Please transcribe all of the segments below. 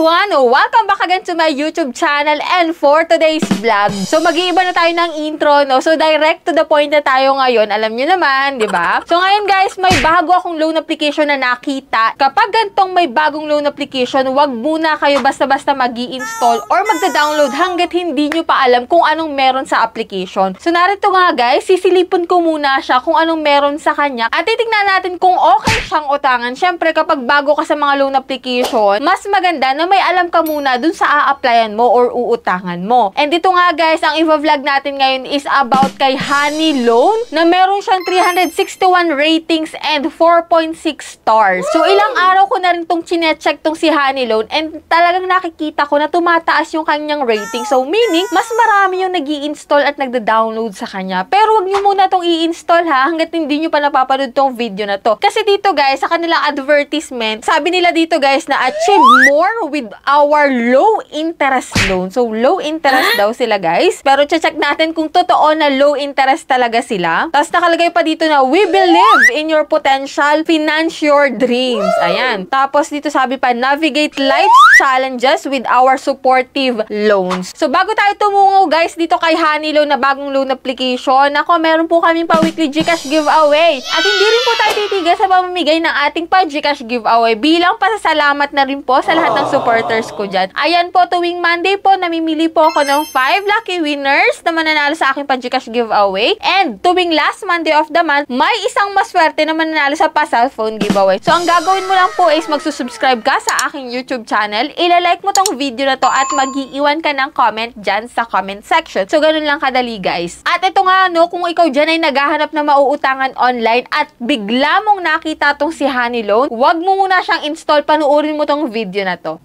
everyone! Welcome back again to my YouTube channel and for today's vlog. So mag-iiba na tayo ng intro, no? So direct to the point na tayo ngayon. Alam nyo naman, di ba? So ngayon guys, may bago akong loan application na nakita. Kapag gantong may bagong loan application, wag muna kayo basta-basta mag-i-install or magda-download hanggat hindi nyo pa alam kung anong meron sa application. So narito nga guys, sisilipin ko muna siya kung anong meron sa kanya at titignan natin kung okay siyang utangan. Syempre kapag bago ka sa mga loan application, mas maganda na may alam ka muna dun sa a-applyan mo or uutangan mo. And dito nga guys, ang i-vlog natin ngayon is about kay Honey Loan na meron siyang 361 ratings and 4.6 stars. So ilang araw ko na rin tong chinecheck tong si Honey Loan and talagang nakikita ko na tumataas yung kanyang rating. So meaning, mas marami yung nag-i-install at nagda-download sa kanya. Pero wag nyo muna tong i-install ha, hanggat hindi nyo pa napapanood tong video na to. Kasi dito guys, sa kanilang advertisement, sabi nila dito guys na achieve more with our low interest loan. So, low interest daw sila guys. Pero check natin kung totoo na low interest talaga sila. Tapos nakalagay pa dito na we believe in your potential, finance your dreams. Ayan. Tapos dito sabi pa, navigate life's challenges with our supportive loans. So, bago tayo tumungo guys dito kay Honey Loan na bagong loan application, ako meron po kaming pa-weekly GCash giveaway. At hindi rin po tayo titigil sa pamamigay ng ating pa-GCash giveaway bilang pasasalamat na rin po sa lahat ng supporters ko dyan. Ayan po, tuwing Monday po, namimili po ako ng 5 lucky winners na mananalo sa aking pa-GCash giveaway. And tuwing last Monday of the month, may isang maswerte na mananalo sa pa-cellphone giveaway. So, ang gagawin mo lang po is magsusubscribe ka sa aking YouTube channel, ilalike mo tong video na to at mag-iiwan ka ng comment dyan sa comment section. So, ganun lang kadali guys. At ito nga, no, kung ikaw dyan ay naghahanap na mauutangan online at bigla mong nakita tong si Honey Loan, wag mo muna siyang install, panuorin mo tong video na to.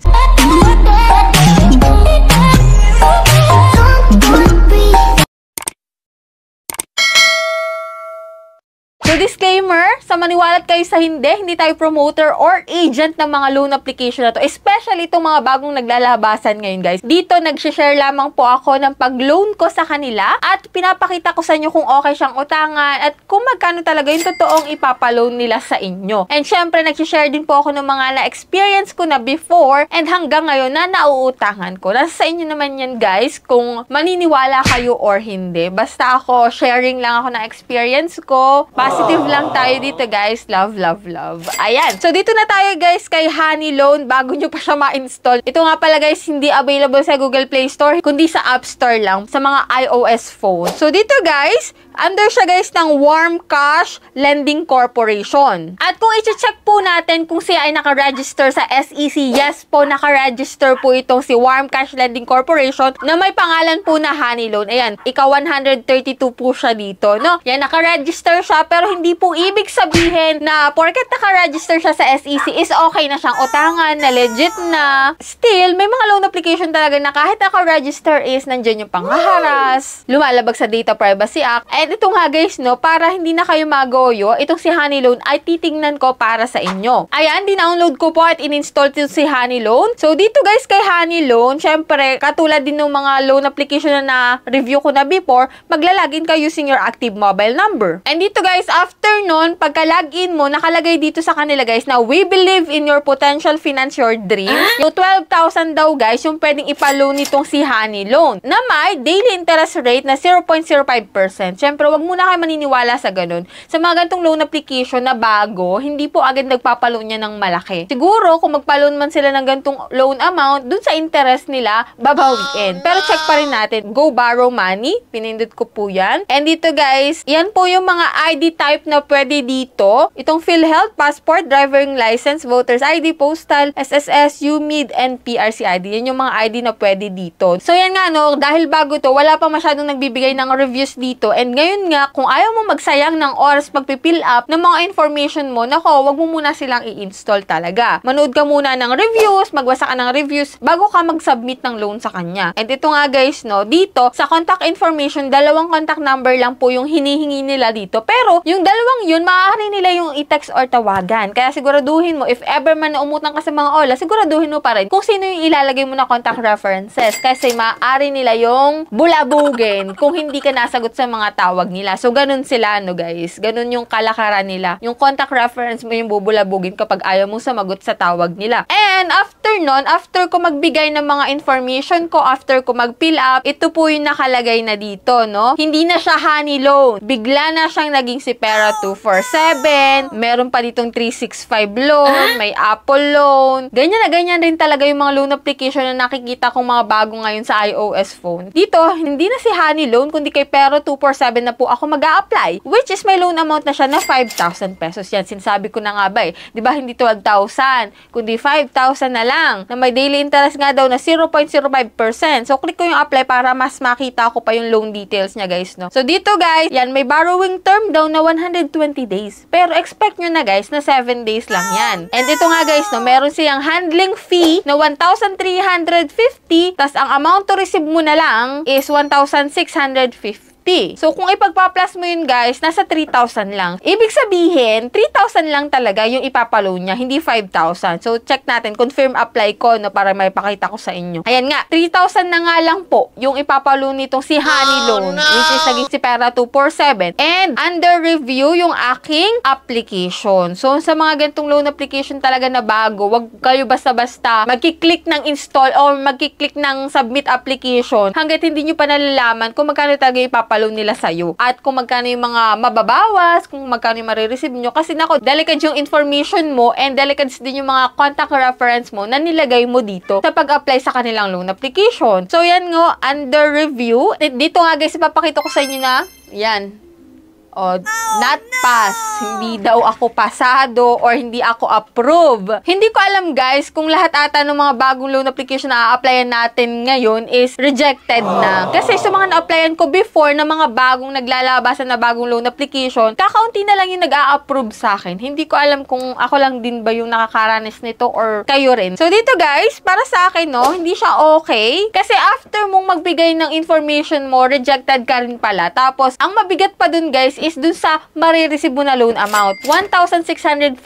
So, disclaimer, sa maniwalat kayo sa hindi tayo promoter or agent ng mga loan application na to. Especially itong mga bagong naglalabasan ngayon, guys. Dito, nag-share lamang po ako ng pag-loan ko sa kanila at pinapakita ko sa inyo kung okay siyang utangan at kung magkano talaga yung totoong ipapaloan nila sa inyo. And syempre, nag-share din po ako ng mga na-experience ko na before and hanggang ngayon na nauutangan ko. Nasa sa inyo naman yan, guys, kung maniniwala kayo or hindi. Basta ako, sharing lang ako ng experience ko. Positive lang tayo dito guys. Love, love, love. Ayan. So dito na tayo guys kay Honey Loan bago nyo pa siya ma-install. Ito nga pala guys, hindi available sa Google Play Store, kundi sa App Store lang sa mga iOS phone. So dito guys, under siya guys ng Warm Cash Lending Corporation. At kung i-check po natin kung siya ay naka-register sa SEC, yes po, naka-register po itong si Warm Cash Lending Corporation na may pangalan po na Honey Loan. Ayan, ika 132 po siya dito, no? Yan, naka-register siya pero hindi po ibig sabihin na porket naka-register siya sa SEC is okay na siyang utangan, na legit na. Still, may mga loan application talaga na kahit naka-register is nandyan yung panghaharas, lumalabag sa Data Privacy Act. And ito nga guys, no, para hindi na kayo magoyo, itong si Honey Loan ay titingnan ko para sa inyo. Ayan, dinownload ko po at in-install ito si Honey Loan. So, dito guys kay Honey Loan, syempre, katulad din ng mga loan application na review ko na before, maglalagin ka using your active mobile number. And dito guys, after nun, pagka-login mo, nakalagay dito sa kanila guys na we believe in your potential, finance your dreams. Yung 12,000 daw guys, yung pwedeng ipaloan nitong si Honey Loan na may daily interest rate na 0.05%. Siyempre, wag muna kayo maniniwala sa ganun. Sa mga gantong loan application na bago, hindi po agad nagpapaloan niya ng malaki. Siguro, kung magpaloan man sila ng gantong loan amount, dun sa interest nila, babawiin. Pero check pa rin natin. Go borrow money. Pinindot ko po yan. And dito guys, yan po yung mga ID type na pwede dito. Itong PhilHealth, Passport, Driving License, Voters ID, Postal, SSS, UMID, and PRC ID. Yan yung mga ID na pwede dito. So yan nga no, dahil bago to, wala pa masyadong nagbibigay ng reviews dito. And ngayon nga, kung ayaw mo magsayang ng oras pagpipill up ng mga information mo, nako, wag mo muna silang i-install talaga. Manood ka muna ng reviews, magbasa ka ng reviews bago ka mag-submit ng loan sa kanya. And ito nga guys, no, dito, sa contact information, 2 contact number lang po yung hinihingi nila dito. Pero, yung yung dalawang yun, maaari nila yung i-text or tawagan. Kaya siguraduhin mo, if ever man na umutang ka sa mga OLA, siguraduhin mo pa rin kung sino yung ilalagay mo na contact references. Kasi maaari nila yung bulabugin kung hindi ka nasagot sa mga tawag nila. So, ganun sila, no guys. Ganun yung kalakaran nila. Yung contact reference mo yung bubulabugin kapag ayaw mong sumagot sa tawag nila. And after nun, after ko magbigay ng mga information ko, after ko mag-fill up, ito po yung nakalagay na dito, no? Hindi na siya honey loan. Bigla na siyang naging si Pera 247. Meron pa ditong 365 loan, may Apple loan. Ganyan na ganyan rin talaga yung mga loan application na nakikita kong mga bago ngayon sa iOS phone. Dito, hindi na si honey loan, kundi kay Pero 247 na po ako mag-a-apply. Which is may loan amount na siya na 5,000 pesos. Yan, sinasabi ko na nga ba eh. Diba, hindi 12,000, kundi 5,000 na lang. Na may daily interest nga daw na 0.05%. So, click ko yung apply para mas makita ko pa yung loan details niya, guys, no? So, dito, guys, yan, may borrowing term daw na 120 days. Pero, expect nyo na, guys, na 7 days lang yan. And ito nga, guys, no, meron siyang handling fee na 1,350, tas ang amount to receive mo na lang is 1,650. So, kung ipagpa-plus mo yun, guys, nasa 3,000 lang. Ibig sabihin, 3,000 lang talaga yung ipapaloan niya, hindi 5,000. So, check natin, confirm apply ko, no, para may pakita ko sa inyo. Ayan nga, 3,000 na nga lang po yung ipapaloan nitong si Honey Loan, which is naging si Pera 247. And, under review yung aking application. So, sa mga ganitong loan application talaga na bago, wag kayo basta-basta magkiklik ng install or magkiklik ng submit application hanggat hindi nyo pa nalalaman kung magkano talaga ipapaloan nila sa'yo. At kung magkano yung mga mababawas, kung magkano yung marireceive nyo. Kasi nako, delicate yung information mo and delicate din yung mga contact reference mo na nilagay mo dito sa pag-apply sa kanilang loan application. So, yan nga, under review. Dito nga guys, ipapakita ko sa inyo na, yan. O, not pass. Hindi daw ako pasado or hindi ako approve. Hindi ko alam guys kung lahat ata ng mga bagong loan application na a-applyan natin ngayon is rejected na. Kasi sa mga na-applyan ko before na mga bagong naglalabasan na bagong loan application, kakaunti na lang yung nag-a-approve sa akin. Hindi ko alam kung ako lang din ba yung nakakaranas nito or kayo rin. So dito guys, para sa akin no, hindi siya okay. Kasi after mong magbigay ng information mo, rejected ka rin pala. Tapos, ang mabigat pa dun guys, is dun sa marireceive mo na loan amount. 1,650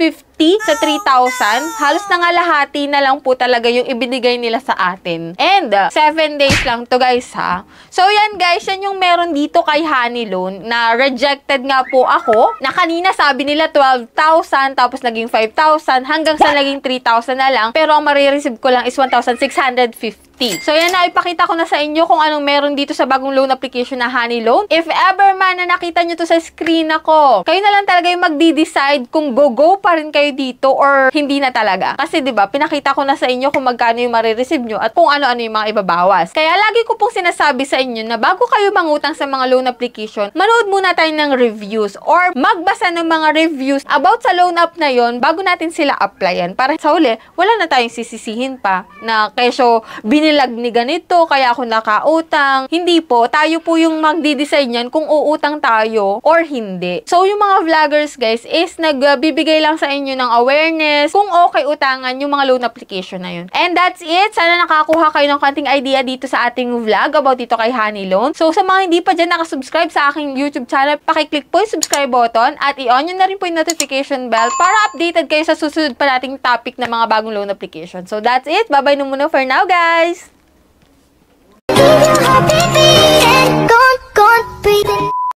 sa 3,000. Halos nangalahati na lang po talaga yung ibinigay nila sa atin. And, 7 days lang to guys ha. So, yan guys, yan yung meron dito kay Honey Loan na rejected nga po ako. Na kanina sabi nila 12,000 tapos naging 5,000 hanggang sa naging 3,000 na lang. Pero ang marireceive ko lang is 1,650. So, yan na, ipakita ko na sa inyo kung anong meron dito sa bagong loan application na Honey Loan. If ever man na nakita nyo to sa screen ako, kayo na lang talaga yung magdi-decide kung go pa rin kayo dito or hindi na talaga. Kasi, di ba, pinakita ko na sa inyo kung magkano yung marireceive nyo at kung ano-ano yung mga ibabawas. Kaya, lagi ko pong sinasabi sa inyo na bago kayo mangutang sa mga loan application, manood muna tayo ng reviews or magbasa ng mga reviews about sa loan app na yon bago natin sila applyan. Para sa huli, wala na tayong sisisihin pa na kesyo binilag ni ganito, kaya ako nakautang. Hindi po, tayo po yung magdi-decide niyan kung uutang tayo or hindi. So, yung mga vloggers guys is nagbibigay lang sa inyo ng awareness kung okay utangan yung mga loan application na yun. And that's it. Sana nakakuha kayo ng konting idea dito sa ating vlog about dito kay Honey Loan. So, sa mga hindi pa dyan nakasubscribe sa aking YouTube channel, pakiclick po yung subscribe button at i-on nyo na rin po yung notification bell para updated kayo sa susunod pa nating topic ng mga bagong loan application. So, that's it. Bye-bye na muna for now, guys!